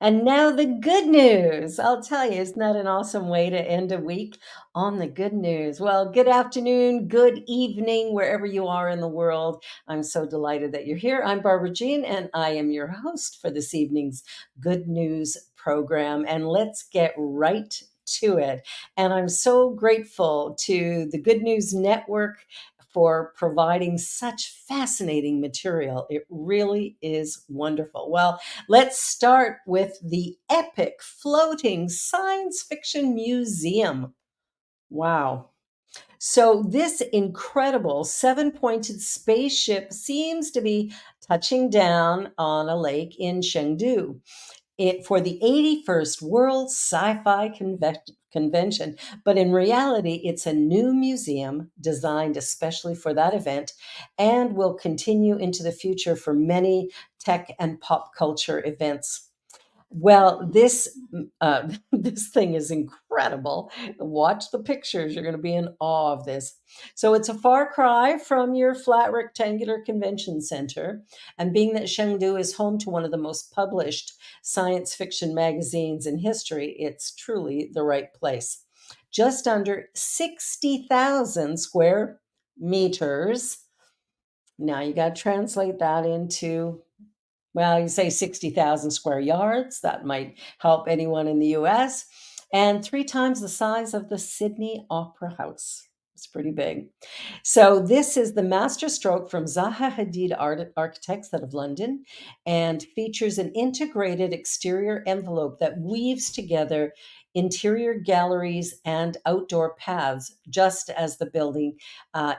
And now the good news. I'll tell you, isn't that an awesome way to end a week on the good news? Well, good afternoon, good evening, wherever you are in the world. I'm so delighted that you're here. I'm Barbara Jean, and I am your host for this evening's Good News program. And let's get right to it. And I'm so grateful to the Good News Network for providing such fascinating material. It really is wonderful. Well, let's start with the epic floating science fiction museum. Wow. So, this incredible seven pointed spaceship seems to be touching down on a lake in Chengdu for the 81st World Sci-Fi Convention. But in reality, it's a new museum designed especially for that event and will continue into the future for many tech and pop culture events. Well, this thing is incredible. Watch the pictures; you're going to be in awe of this. So it's a far cry from your flat rectangular convention center, and being that Chengdu is home to one of the most published science fiction magazines in history, it's truly the right place. Just under 60,000 square meters. Now you got to translate that into, well, you say 60,000 square yards. That might help anyone in the US. And three times the size of the Sydney Opera House. It's pretty big. So, this is the master stroke from Zaha Hadid Architects out of London and features an integrated exterior envelope that weaves together interior galleries and outdoor paths, just as the building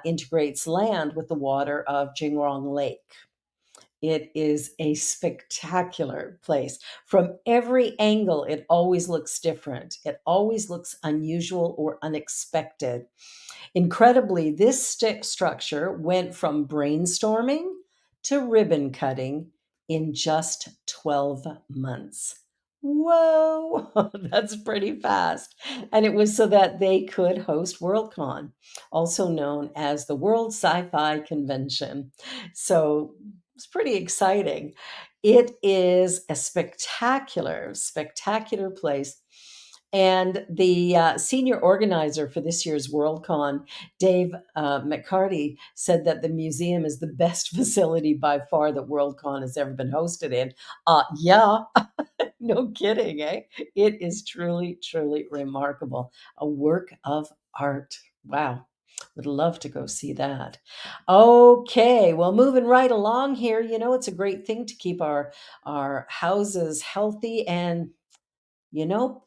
integrates land with the water of Jingrong Lake. It is a spectacular place. From every angle, it always looks different. It always looks unusual or unexpected. Incredibly, this structure went from brainstorming to ribbon cutting in just 12 months. Whoa, that's pretty fast. And it was so that they could host Worldcon, also known as the World Sci Fi Convention. So it's pretty exciting. It is a spectacular, spectacular place. And the senior organizer for this year's Worldcon, Dave McCarty, said that the museum is the best facility by far that Worldcon has ever been hosted in. Yeah, no kidding, eh? It is truly, truly remarkable. A work of art. Wow. Would love to go see that. Okay, well, moving right along here, it's a great thing to keep our houses healthy, and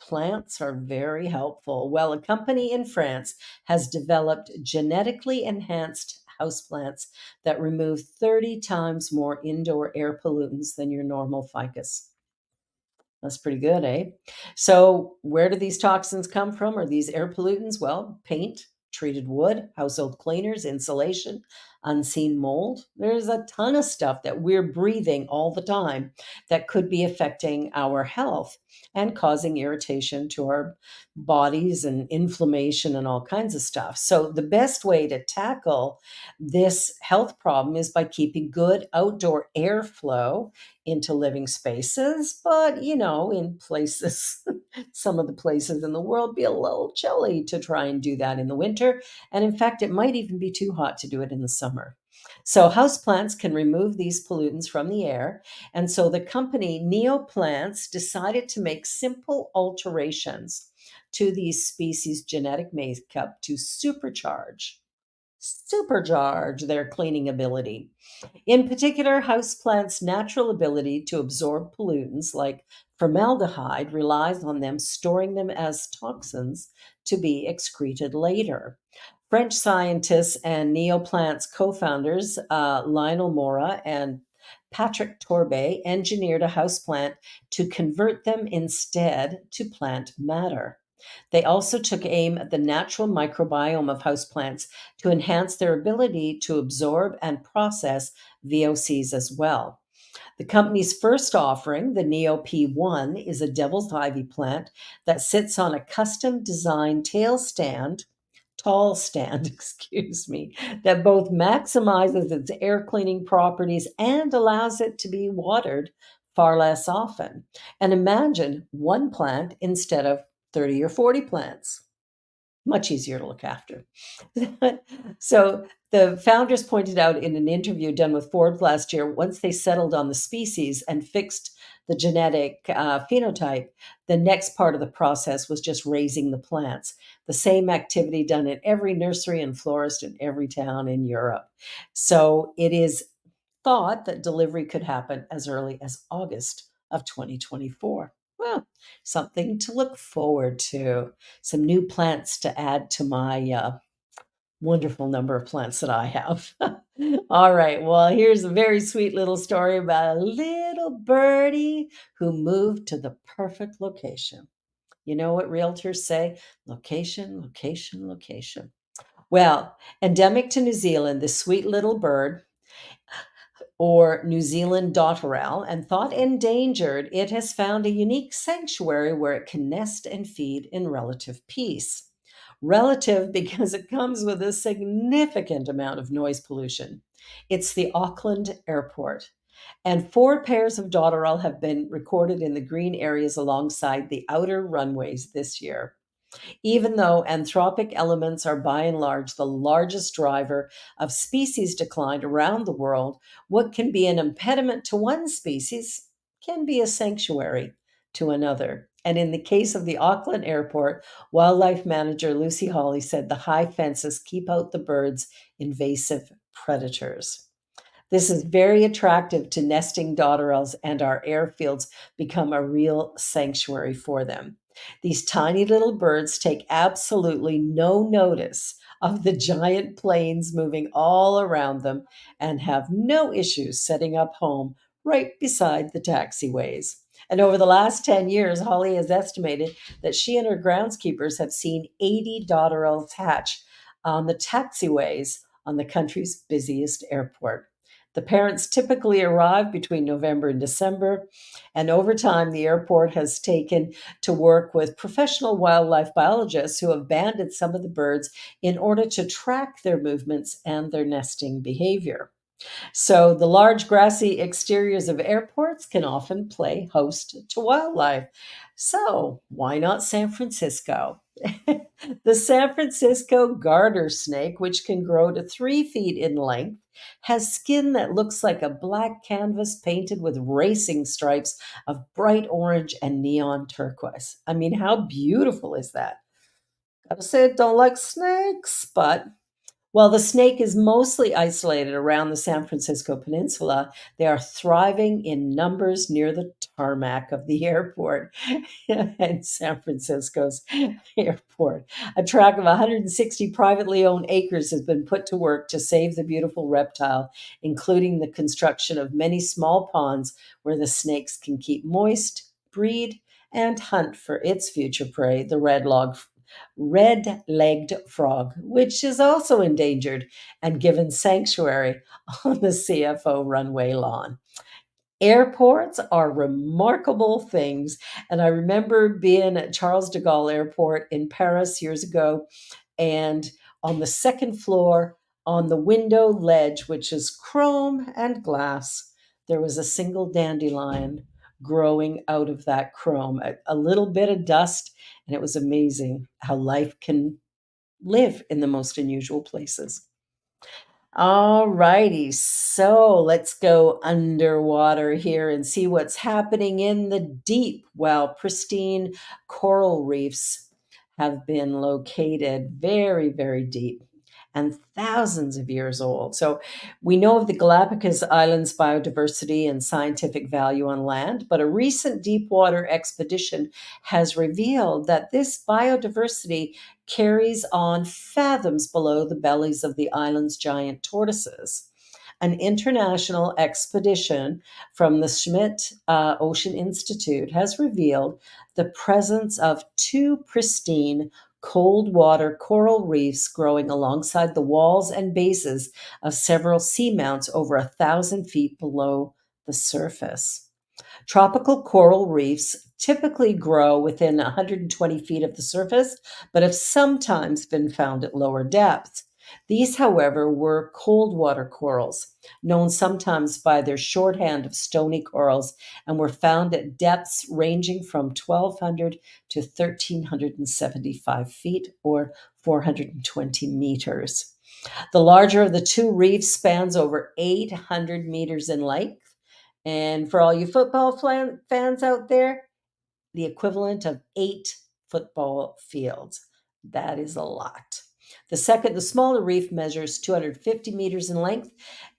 plants are very helpful. Well, a company in France has developed genetically enhanced houseplants that remove 30 times more indoor air pollutants than your normal ficus. That's pretty good, eh? So, where do these toxins come from, or these air pollutants? Well, paint, treated wood, household cleaners, insulation, unseen mold. There's a ton of stuff that we're breathing all the time that could be affecting our health and causing irritation to our bodies and inflammation and all kinds of stuff. So, the best way to tackle this health problem is by keeping good outdoor airflow into living spaces, but in places, some of the places in the world be a little chilly to try and do that in the winter. And in fact, it might even be too hot to do it in the summer. So, houseplants can remove these pollutants from the air. And so, the company Neoplants decided to make simple alterations to these species' genetic makeup to supercharge their cleaning ability. In particular, houseplants' natural ability to absorb pollutants like formaldehyde relies on them storing them as toxins to be excreted later. French scientists and Neoplants co founders, Lionel Mora and Patrick Torbay, engineered a houseplant to convert them instead to plant matter. They also took aim at the natural microbiome of houseplants to enhance their ability to absorb and process VOCs as well. The company's first offering, the Neo P1, is a devil's ivy plant that sits on a custom designed tall stand, excuse me, that both maximizes its air cleaning properties and allows it to be watered far less often. And imagine one plant instead of 30 or 40 plants. Much easier to look after. So the founders pointed out in an interview done with Forbes last year, once they settled on the species and fixed the genetic phenotype, the next part of the process was just raising the plants. The same activity done in every nursery and florist in every town in Europe. So it is thought that delivery could happen as early as August of 2024. Well, something to look forward to. Some new plants to add to my wonderful number of plants that I have. All right. Well, here's a very sweet little story about a little birdie who moved to the perfect location. You know what realtors say? Location, location, location. Well, endemic to New Zealand, this sweet little bird, or New Zealand dotterel, and thought endangered, it has found a unique sanctuary where it can nest and feed in relative peace. Relative because it comes with a significant amount of noise pollution. It's the Auckland Airport. And 4 pairs of dotterel have been recorded in the green areas alongside the outer runways this year. Even though anthropic elements are by and large the largest driver of species decline around the world, what can be an impediment to one species can be a sanctuary to another. And in the case of the Auckland Airport, wildlife manager Lucy Hawley said the high fences keep out the birds' invasive predators. This is very attractive to nesting dotterels, and our airfields become a real sanctuary for them. These tiny little birds take absolutely no notice of the giant planes moving all around them and have no issues setting up home right beside the taxiways. And over the last 10 years, Holly has estimated that she and her groundskeepers have seen 80 dotterels hatch on the taxiways on the country's busiest airport. The parents typically arrive between November and December, and over time, the airport has taken to work with professional wildlife biologists who have banded some of the birds in order to track their movements and their nesting behavior. So the large grassy exteriors of airports can often play host to wildlife. So why not San Francisco? The San Francisco garter snake, which can grow to 3 feet in length, has skin that looks like a black canvas painted with racing stripes of bright orange and neon turquoise. I mean, how beautiful is that? Gotta say, I don't like snakes, but while the snake is mostly isolated around the San Francisco peninsula, they are thriving in numbers near the tarmac of the airport and San Francisco's airport. A tract of 160 privately owned acres has been put to work to save the beautiful reptile, including the construction of many small ponds where the snakes can keep moist, breed, and hunt for its future prey, the red-legged frog, which is also endangered and given sanctuary on the CFO runway lawn. Airports are remarkable things. And I remember being at Charles de Gaulle Airport in Paris years ago, and on the second floor, on the window ledge, which is chrome and glass, there was a single dandelion growing out of that chrome, a little bit of dust. And it was amazing how life can live in the most unusual places. All righty, so let's go underwater here and see what's happening in the deep. Well, pristine coral reefs have been located very, very deep and thousands of years old. So we know of the Galapagos Islands biodiversity and scientific value on land, but a recent deep water expedition has revealed that this biodiversity carries on fathoms below the bellies of the island's giant tortoises. An international expedition from the Schmidt Ocean Institute has revealed the presence of 2 pristine cold water coral reefs growing alongside the walls and bases of several seamounts over 1,000 feet below the surface. Tropical coral reefs typically grow within 120 feet of the surface, but have sometimes been found at lower depths. These, however, were cold water corals, known sometimes by their shorthand of stony corals, and were found at depths ranging from 1,200 to 1,375 feet or 420 meters. The larger of the two reefs spans over 800 meters in length. And for all you football fans out there, the equivalent of 8 football fields. That is a lot. The smaller reef measures 250 meters in length,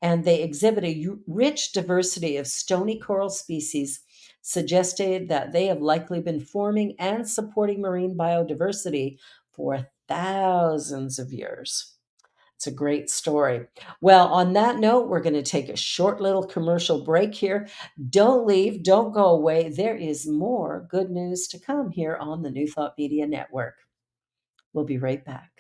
and they exhibit a rich diversity of stony coral species, suggesting that they have likely been forming and supporting marine biodiversity for thousands of years. It's a great story. Well, on that note, we're going to take a short little commercial break here. Don't leave, don't go away. There is more good news to come here on the New Thought Media Network. We'll be right back.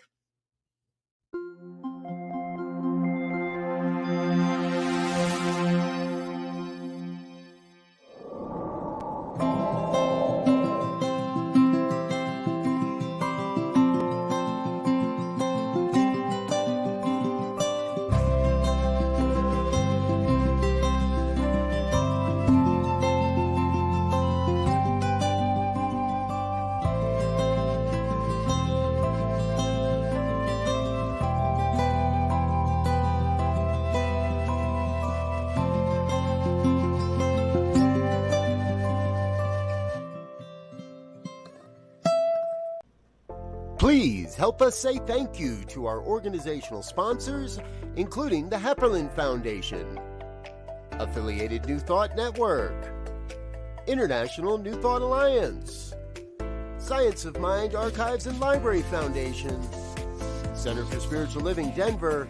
Please help us say thank you to our organizational sponsors, including the Hepperlin Foundation, Affiliated New Thought Network, International New Thought Alliance, Science of Mind Archives and Library Foundation, Center for Spiritual Living Denver,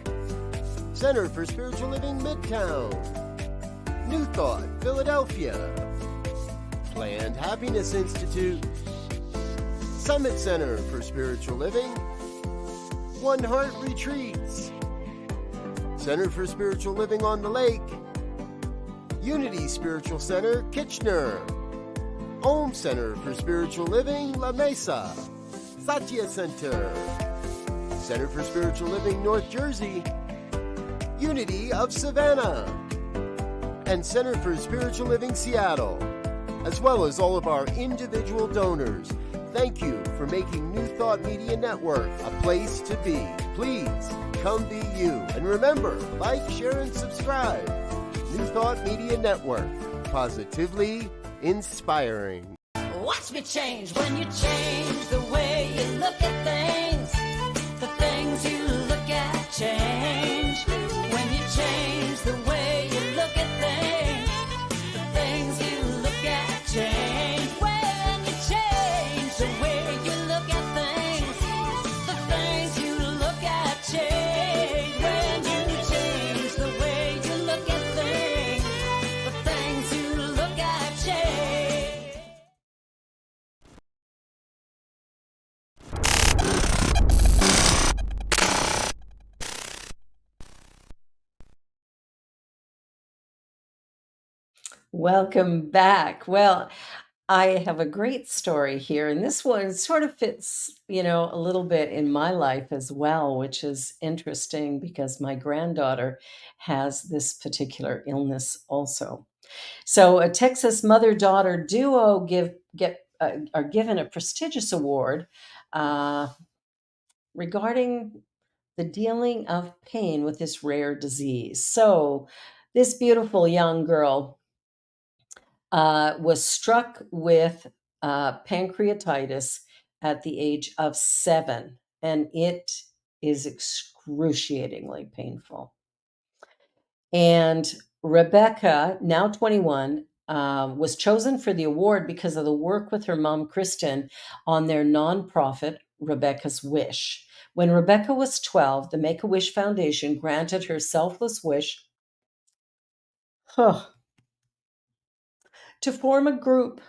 Center for Spiritual Living Midtown, New Thought Philadelphia, Planned Happiness Institute, Summit Center for Spiritual Living, One Heart Retreats, Center for Spiritual Living on the Lake, Unity Spiritual Center, Kitchener, Om Center for Spiritual Living, La Mesa, Satya Center, Center for Spiritual Living, North Jersey, Unity of Savannah, and Center for Spiritual Living, Seattle, as well as all of our individual donors. Thank you for making New Thought Media Network a place to be. Please come be you. And remember, like, share, and subscribe. New Thought Media Network, positively inspiring. Watch me change when you change the way you look at things. The things you look at change. When you change the way you look at things, the things you look at change. When you change the way you look at things, the things you look at change. When you change the way you look at things, the things you look at change. Welcome back. Well, I have a great story here, and this one sort of fits, a little bit in my life as well, which is interesting because my granddaughter has this particular illness also. So, a Texas mother-daughter duo are given a prestigious award uh, regarding the dealing of pain with this rare disease. So, this beautiful young girl was struck with pancreatitis at the age of 7, and it is excruciatingly painful. And Rebecca, now 21, was chosen for the award because of the work with her mom, Kristen, on their nonprofit, Rebecca's Wish. When Rebecca was 12, the Make a Wish Foundation granted her selfless wish to form a group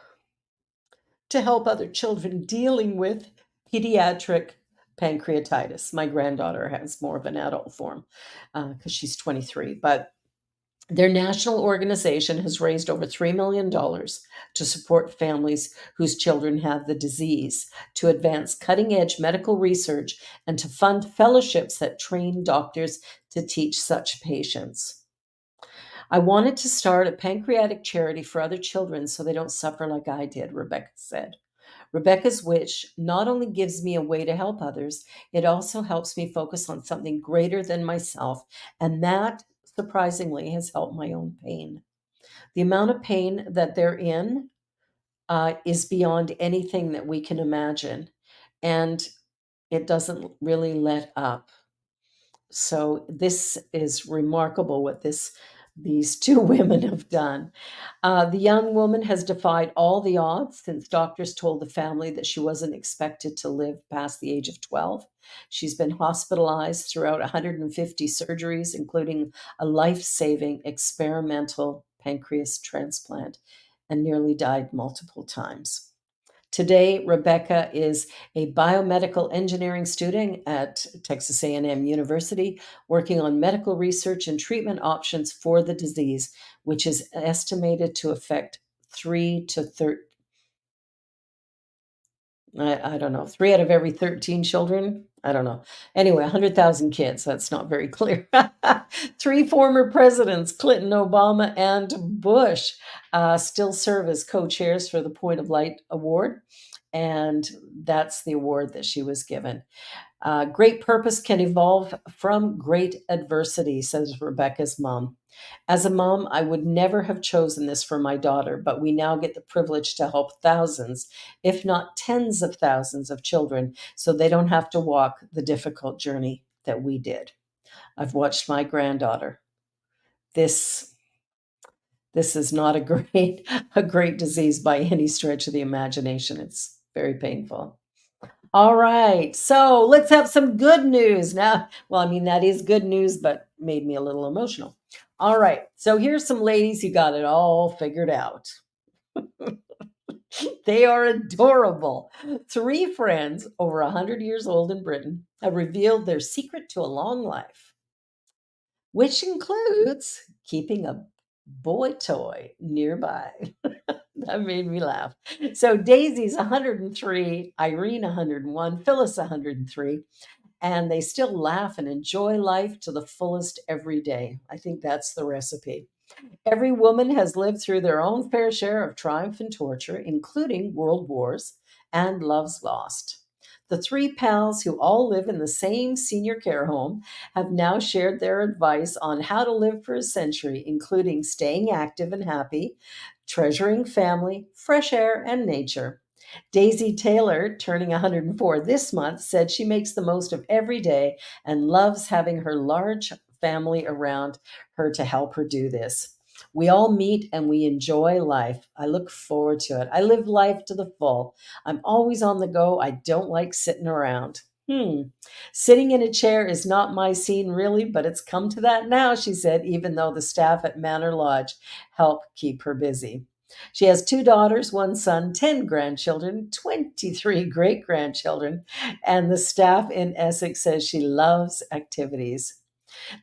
to help other children dealing with pediatric pancreatitis. My granddaughter has more of an adult form because she's 23. But Their national organization has raised over $3 million to support families whose children have the disease, to advance cutting edge medical research, and to fund fellowships that train doctors to teach such patients. I wanted to start a pancreatic charity for other children so they don't suffer like I did, Rebecca said. Rebecca's wish not only gives me a way to help others, it also helps me focus on something greater than myself, and that, surprisingly, has helped my own pain. The amount of pain that they're in is beyond anything that we can imagine, and it doesn't really let up. So this is remarkable what these two women have done. The young woman has defied all the odds since doctors told the family that she wasn't expected to live past the age of 12. She's been hospitalized throughout 150 surgeries, including a life saving experimental pancreas transplant, and nearly died multiple times. Today, Rebecca is a biomedical engineering student at Texas A&M University, working on medical research and treatment options for the disease, which is estimated to affect 3 to 13, I don't know, 3 out of every 13 children. I don't know. Anyway, 100,000 kids. That's not very clear. Three former presidents, Clinton, Obama, and Bush, still serve as co chairs for the Point of Light Award. And that's the award that she was given. Great purpose can evolve from great adversity, says Rebecca's mom. As a mom, I would never have chosen this for my daughter, but we now get the privilege to help thousands, if not tens of thousands of children, so they don't have to walk the difficult journey that we did. I've watched my granddaughter. This this is not a great a great disease by any stretch of the imagination. It's very painful. All right. So let's have some good news now. Well, I mean, that is good news, but made me a little emotional. All right. So here's some ladies who got it all figured out. They are adorable. Three friends over 100 years old in Britain have revealed their secret to a long life, which includes keeping a boy toy nearby. That made me laugh. So Daisy's 103, Irene 101, Phyllis 103, and they still laugh and enjoy life to the fullest every day. I think that's the recipe. Every woman has lived through their own fair share of triumph and torture, including world wars and loves lost. The three pals who all live in the same senior care home have now shared their advice on how to live for a century, including staying active and happy, treasuring family, fresh air, and nature. Daisy Taylor, turning 104 this month, said she makes the most of every day and loves having her large family around her to help her do this. We all meet and we enjoy life. I look forward to it. I live life to the full. I'm always on the go. I don't like sitting around. Sitting in a chair is not my scene, really, but it's come to that now, she said, even though the staff at Manor Lodge help keep her busy. She has two daughters, one son, 10 grandchildren, 23 great grandchildren, and the staff in Essex says she loves activities.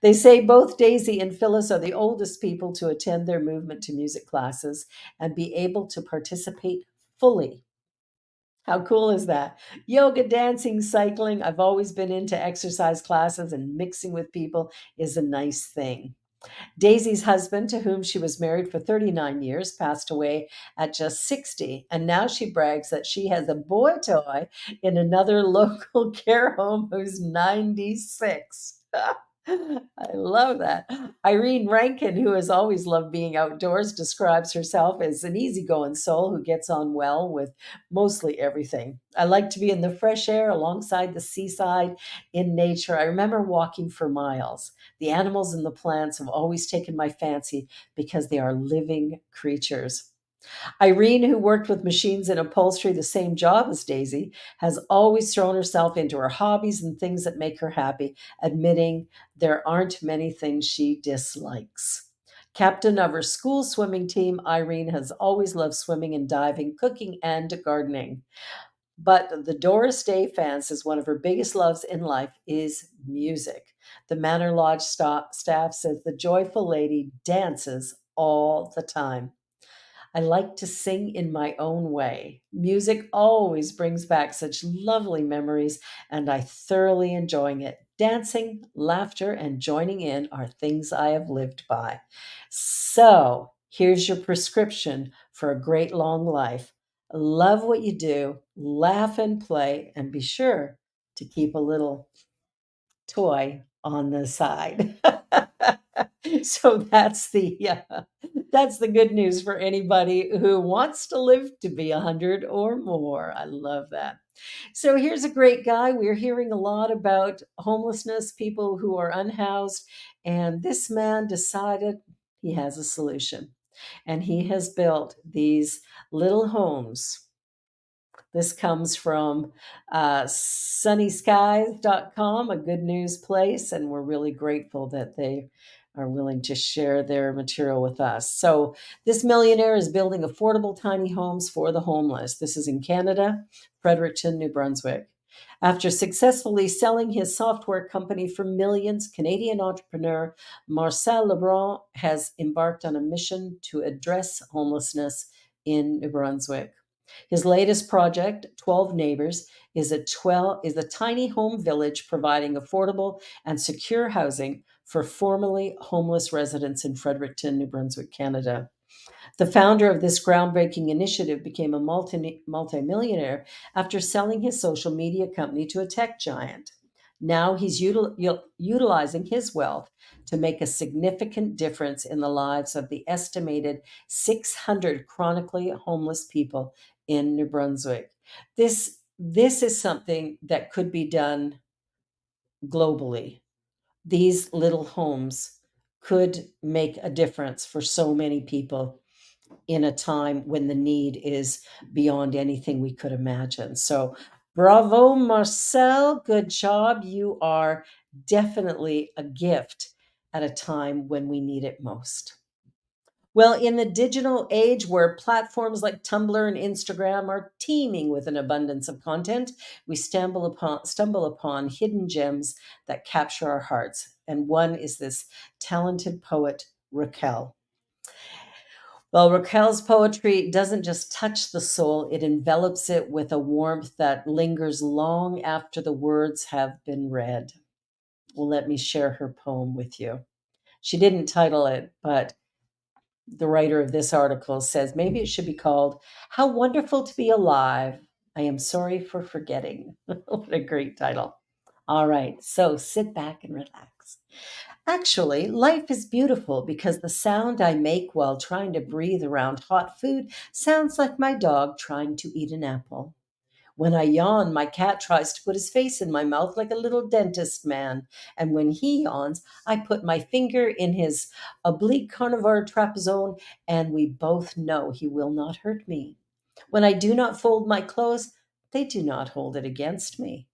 They say both Daisy and Phyllis are the oldest people to attend their movement to music classes and be able to participate fully. How cool is that? Yoga, dancing, cycling. I've always been into exercise classes, and mixing with people is a nice thing. Daisy's husband, to whom she was married for 39 years, passed away at just 60, and now she brags that she has a boy toy in another local care home who's 96. I love that. Irene Rankin, who has always loved being outdoors, describes herself as an easygoing soul who gets on well with mostly everything. I like to be in the fresh air alongside the seaside in nature. I remember walking for miles. The animals and the plants have always taken my fancy because they are living creatures. Irene, who worked with machines and upholstery, the same job as Daisy, has always thrown herself into her hobbies and things that make her happy, admitting there aren't many things she dislikes. Captain of her school swimming team, Irene has always loved swimming and diving, cooking, and gardening. But the Doris Day fan says one of her biggest loves in life is music. The Manor Lodge staff says the joyful lady dances all the time. I like to sing in my own way. Music always brings back such lovely memories, and I thoroughly enjoying it. Dancing, laughter, and joining in are things I have lived by. So, here's your prescription for a great long life. Love what you do, laugh and play, and be sure to keep a little toy on the side. So that's the good news for anybody who wants to live to be 100 or more. I love that. So here's a great guy. We're hearing a lot about homelessness, people who are unhoused, and this man decided he has a solution. And he has built these little homes. This comes from sunnyskies.com, a good news place, and we're really grateful that they are willing to share their material with us. So, this millionaire is building affordable tiny homes for the homeless. This is in Canada, Fredericton, New Brunswick. After successfully selling his software company for millions, Canadian entrepreneur Marcel Lebrun has embarked on a mission to address homelessness in New Brunswick. His latest project, 12 Neighbors, is a tiny home village providing affordable and secure housing for formerly homeless residents in Fredericton, New Brunswick, Canada. The founder of this groundbreaking initiative became a multimillionaire after selling his social media company to a tech giant. Now he's utilizing his wealth to make a significant difference in the lives of the estimated 600 chronically homeless people in New Brunswick. This is something that could be done globally. These little homes could make a difference for so many people in a time when the need is beyond anything we could imagine. So, bravo, Marcel. Good job. You are definitely a gift at a time when we need it most. Well, in the digital age where platforms like Tumblr and Instagram are teeming with an abundance of content, we stumble upon hidden gems that capture our hearts. And one is this talented poet, Raquel. Well, Raquel's poetry doesn't just touch the soul, it envelops it with a warmth that lingers long after the words have been read. Well, let me share her poem with you. She didn't title it, but the writer of this article says maybe it should be called How Wonderful to Be Alive. I Am Sorry for Forgetting. What a great title. All right, so sit back and relax. Actually, life is beautiful because the sound I make while trying to breathe around hot food sounds like my dog trying to eat an apple. When I yawn, my cat tries to put his face in my mouth like a little dentist man. And when he yawns, I put my finger in his oblique carnivore trapezoid, and we both know he will not hurt me. When I do not fold my clothes, they do not hold it against me.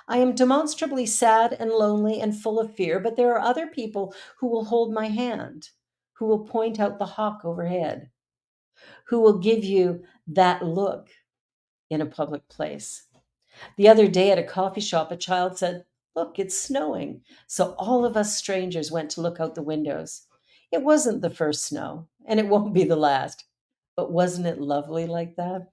I am demonstrably sad and lonely and full of fear, but there are other people who will hold my hand, who will point out the hawk overhead, who will give you that look in a public place. The other day at a coffee shop, a child said, "Look, it's snowing." So all of us strangers went to look out the windows. It wasn't the first snow, and it won't be the last. But wasn't it lovely like that?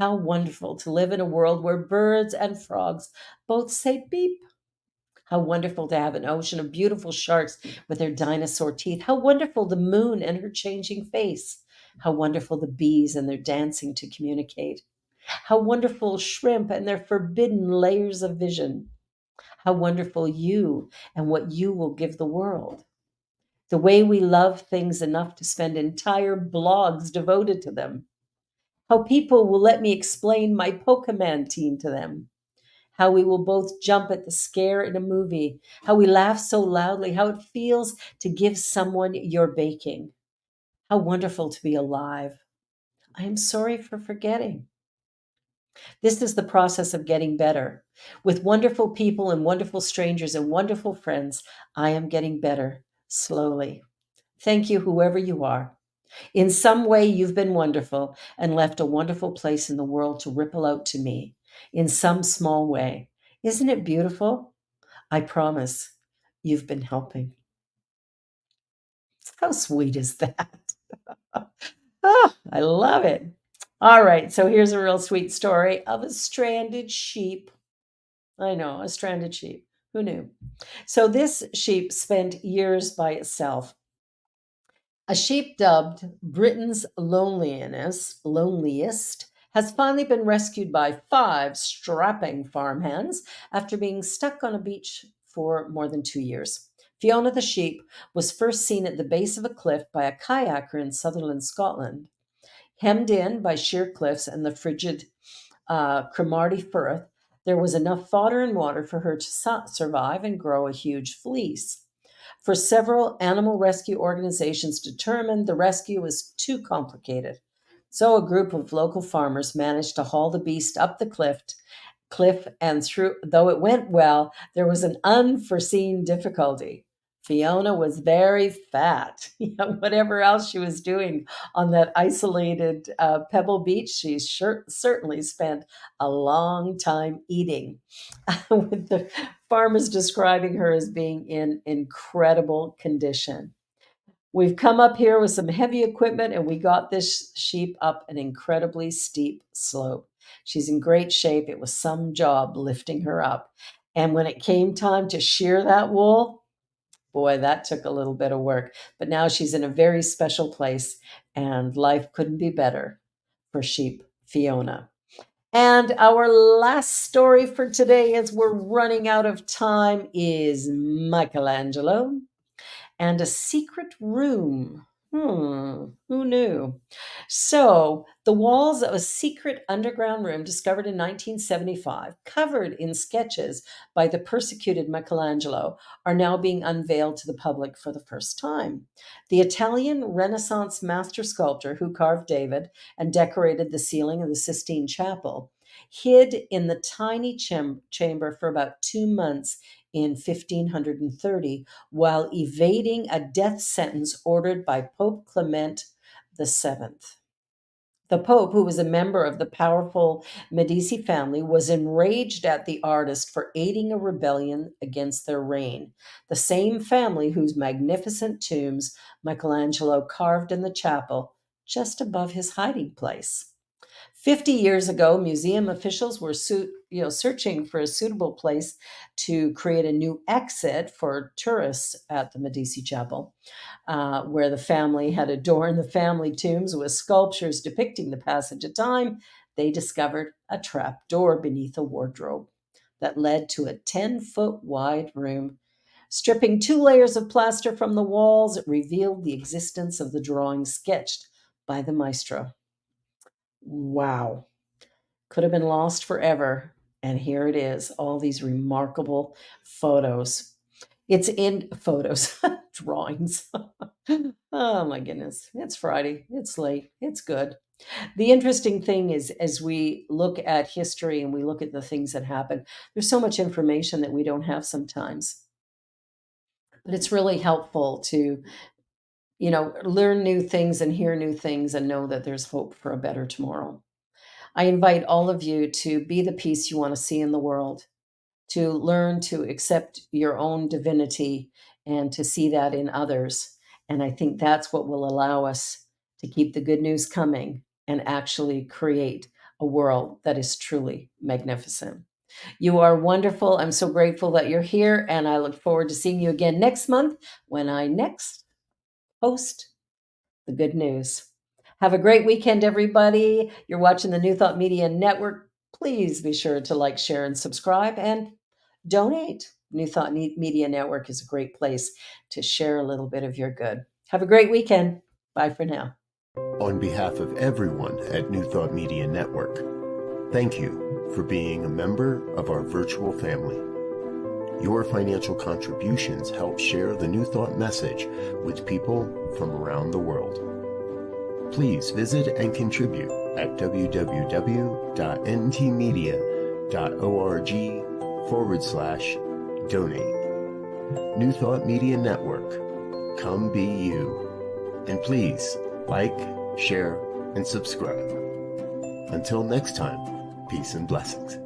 How wonderful to live in a world where birds and frogs both say beep. How wonderful to have an ocean of beautiful sharks with their dinosaur teeth. How wonderful the moon and her changing face. How wonderful the bees and their dancing to communicate. How wonderful shrimp and their forbidden layers of vision. How wonderful you and what you will give the world. The way we love things enough to spend entire blogs devoted to them. How people will let me explain my Pokemon team to them. How we will both jump at the scare in a movie, how we laugh so loudly, how it feels to give someone your baking. How wonderful to be alive. I am sorry for forgetting. This is the process of getting better. With wonderful people and wonderful strangers and wonderful friends, I am getting better slowly. Thank you, whoever you are. In some way, you've been wonderful and left a wonderful place in the world to ripple out to me in some small way. Isn't it beautiful? I promise you've been helping. How sweet is that? Oh, I love it. All right, so here's a real sweet story of a stranded sheep. I know, a stranded sheep. Who knew? So this sheep spent years by itself. A sheep dubbed Britain's loneliest has finally been rescued by 5 strapping farmhands after being stuck on a beach for more than 2 years. Fiona the sheep was first seen at the base of a cliff by a kayaker in Sutherland, Scotland. Hemmed in by sheer cliffs and the frigid Cromarty Firth, there was enough fodder and water for her to survive and grow a huge fleece. For several animal rescue organizations determined the rescue was too complicated. So a group of local farmers managed to haul the beast up the cliff and through. Though it went well, there was an unforeseen difficulty. Fiona was very fat. Whatever else she was doing on that isolated Pebble Beach, she certainly spent a long time eating, with the farmers describing her as being in incredible condition. We've come up here with some heavy equipment and we got this sheep up an incredibly steep slope. She's in great shape. It was some job lifting her up. And when it came time to shear that wool, boy, that took a little bit of work. But now she's in a very special place and life couldn't be better for sheep Fiona. And our last story for today, as we're running out of time, is Michelangelo and a secret room. Who knew? So, the walls of a secret underground room discovered in 1975, covered in sketches by the persecuted Michelangelo, are now being unveiled to the public for the first time. The Italian Renaissance master sculptor who carved David and decorated the ceiling of the Sistine Chapel hid in the tiny chamber for about 2 months in 1530 while evading a death sentence ordered by Pope Clement VII. The Pope, who was a member of the powerful Medici family, was enraged at the artist for aiding a rebellion against their reign. The same family whose magnificent tombs Michelangelo carved in the chapel just above his hiding place. 50 years ago, museum officials were searching for a suitable place to create a new exit for tourists at the Medici Chapel, where the family had adorned the family tombs with sculptures depicting the passage of time. They discovered a trap door beneath a wardrobe that led to a 10-foot wide room. Stripping 2 layers of plaster from the walls, it revealed the existence of the drawing sketched by the maestro. Wow. Could have been lost forever. And here it is, all these remarkable photos. It's in photos, drawings. Oh my goodness. It's Friday. It's late. It's good. The interesting thing is, as we look at history and we look at the things that happen, there's so much information that we don't have sometimes. But it's really helpful to, learn new things and hear new things and know that there's hope for a better tomorrow. I invite all of you to be the peace you want to see in the world, to learn to accept your own divinity and to see that in others. And I think that's what will allow us to keep the good news coming and actually create a world that is truly magnificent. You are wonderful. I'm so grateful that you're here, and I look forward to seeing you again next month when I next host the good news. Have a great weekend, everybody. You're watching the New Thought Media Network. Please be sure to like, share, and subscribe and donate. New Thought Media Network is a great place to share a little bit of your good. Have a great weekend. Bye for now. On behalf of everyone at New Thought Media Network, thank you for being a member of our virtual family. Your financial contributions help share the New Thought message with people from around the world. Please visit and contribute at www.ntmedia.org/donate. New Thought Media Network, come be you. And please like, share, and subscribe. Until next time, peace and blessings.